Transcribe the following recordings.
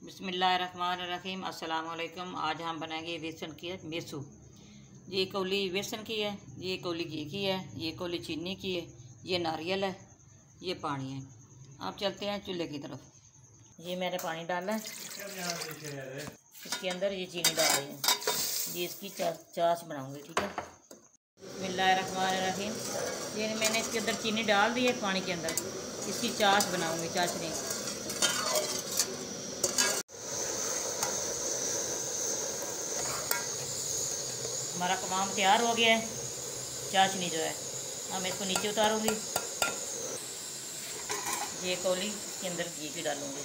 बिस्मिल्लाहिर्रहमानिर्रहीम। अस्सलाम वालेकुम। आज हम बनाएंगे बेसन की मेसू। ये कौली बेसन की है, ये कौली घी की है, ये कौली चीनी की है, ये नारियल है, ये पानी है। आप चलते हैं चूल्हे की तरफ। ये मैंने पानी डाला है, इसके अंदर ये चीनी डाल रही है। ये इसकी चाश बनाऊंगी, ठीक है। बिस्मिल्लाहिर्रहमानिर्रहीम। ये मैंने इसके अंदर चीनी डाल दी है पानी के अंदर, इसकी चाश बनाऊंगी, चाशनी। हमारा कबाब तैयार हो गया है। चाशनी जो है हम इसको नीचे उतारूंगी। ये कौली इसके अंदर घी की डालूंगी।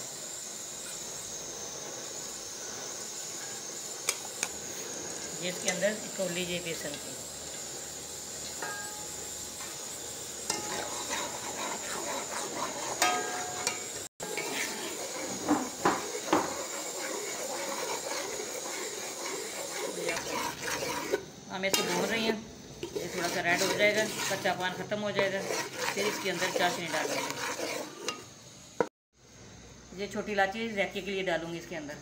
ये इसके अंदर कौली ये बेसन की। हम इसको भून रही हैं, ये थोड़ा सा रेड हो जाएगा, कच्चापन ख़त्म हो जाएगा, फिर इसके अंदर चाशनी डालूंगी। ये छोटी इलायची जायके के लिए डालूंगी इसके अंदर।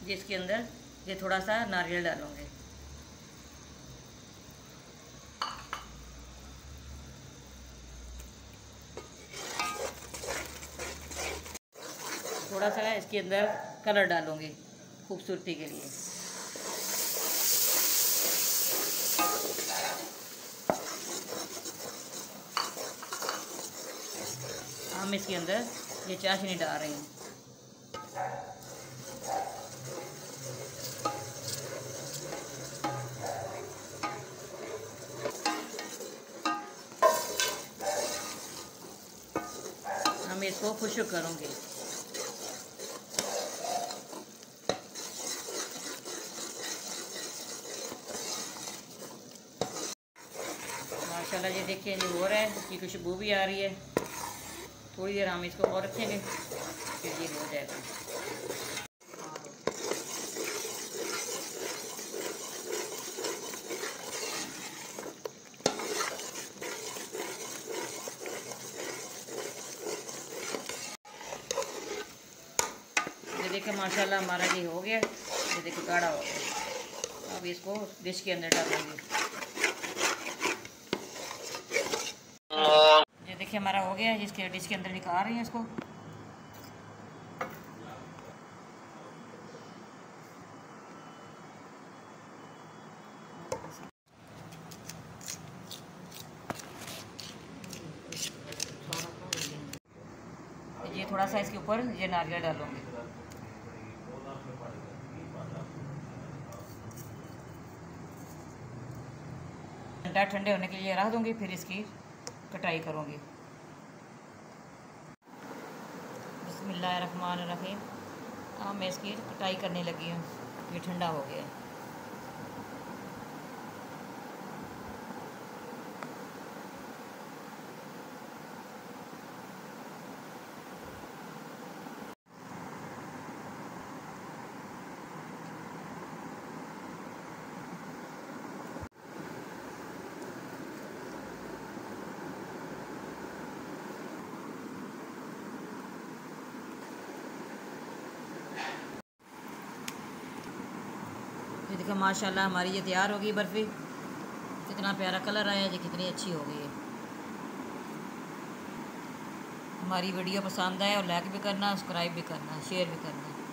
ये इसके अंदर ये थोड़ा सा नारियल डालूंगी। थोड़ा सा इसके अंदर कलर डालूंगी खूबसूरती के लिए। हम इसके अंदर ये चाशनी डाल रहे हैं। हम इसको खुश्क करूँगी। माशाल्लाह ये देखिए जो हो रहा है, इसकी खुशबू भी आ रही है। थोड़ी देर हम इसको और रखेंगे, फिर ये हो जाएगा। ये देखिए माशाल्लाह हमारा ये हो गया। ये देखिए गाढ़ा हो गया। अब इसको डिश के अंदर डालेंगे। ये देखिए हमारा हो गया, जिसके डिश के अंदर निकाल रही हैं इसको। ये थोड़ा सा इसके ऊपर ये नारियल डालूंगी। ठंडा ठंडे होने के लिए रख दूंगी, फिर इसकी कटाई करूंगी। बिस्मिल्लाहिर्रहमानिर्रहीम। अब मैं इसकी कटाई करने लगी हूँ। ये ठंडा हो गया है। ये देखो माशाल्लाह हमारी ये तैयार हो गई बर्फ़ी। कितना प्यारा कलर आया है, ये कितनी अच्छी हो गई है। हमारी वीडियो पसंद आए और लाइक भी करना, सब्सक्राइब भी करना, शेयर भी करना।